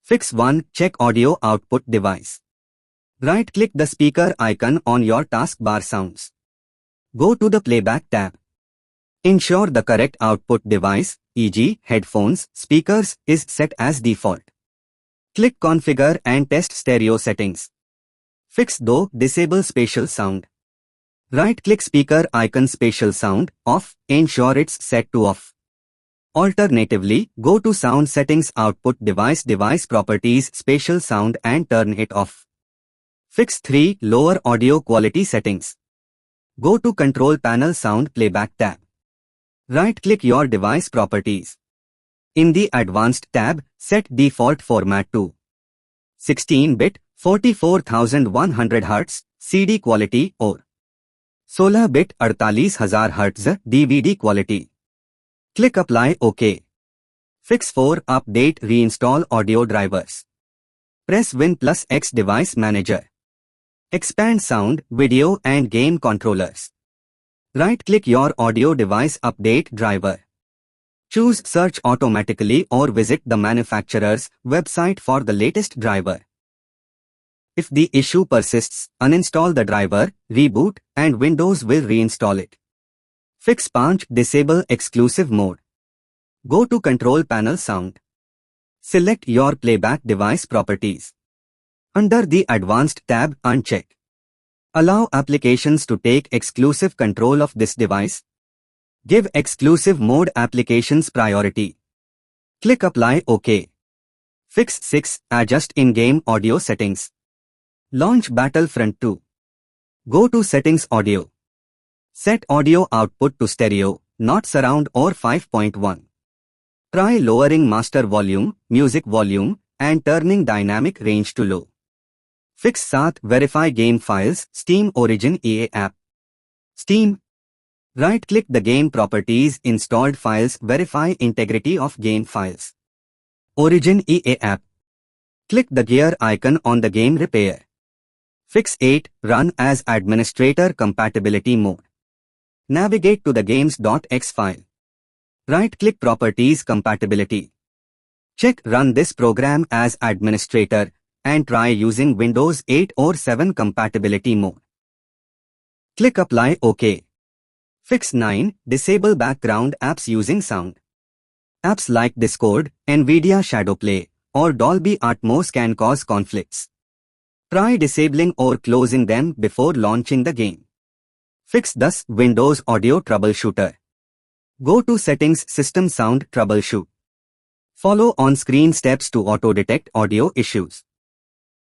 Fix 1. Check audio output device. Right-click the speaker icon on your taskbar sounds. Go to the Playback tab. Ensure the correct output device, e.g. headphones, speakers, is set as default. Click Configure and test stereo settings. Fix though, disable spatial sound. Right-click speaker icon spatial sound, off, ensure it's set to off. Alternatively, go to sound settings output device properties spatial sound and turn it off. Fix 3. Lower audio quality settings. Go to Control Panel Sound Playback tab. Right-click your device properties. In the Advanced tab, set default format to 16-bit, 44,100 Hz, CD quality or 16-bit 48,000 Hz DVD quality. Click Apply OK. Fix 4. Update Reinstall audio drivers. Press Win plus X Device Manager. Expand sound, video and game controllers. Right-click your audio device update driver. Choose Search automatically or visit the manufacturer's website for the latest driver. If the issue persists, uninstall the driver, reboot, and Windows will reinstall it. Fix Punch Disable Exclusive Mode. Go to Control Panel Sound. Select your playback device properties. Under the Advanced tab, uncheck Allow applications to take exclusive control of this device. Give exclusive mode applications priority. Click Apply OK. Fix 6. Adjust in-game audio settings. Launch Battlefront II. Go to Settings Audio. Set audio output to stereo, not surround or 5.1. Try lowering master volume, music volume, and turning dynamic range to low. Fix 7. Verify game files, Steam Origin EA app. Steam. Right-click the game properties installed files, verify integrity of game files. Origin EA app. Click the gear icon on the game repair. Fix 8. Run as administrator compatibility mode. Navigate to the games.x file. Right-click Properties Compatibility. Check Run this program as administrator and try using Windows 8 or 7 compatibility mode. Click Apply OK. Fix 9. Disable background apps using sound. Apps like Discord, NVIDIA Shadowplay, or Dolby Atmos can cause conflicts. Try disabling or closing them before launching the game. Fix thus Windows Audio Troubleshooter. Go to Settings System Sound Troubleshoot. Follow on-screen steps to auto-detect audio issues.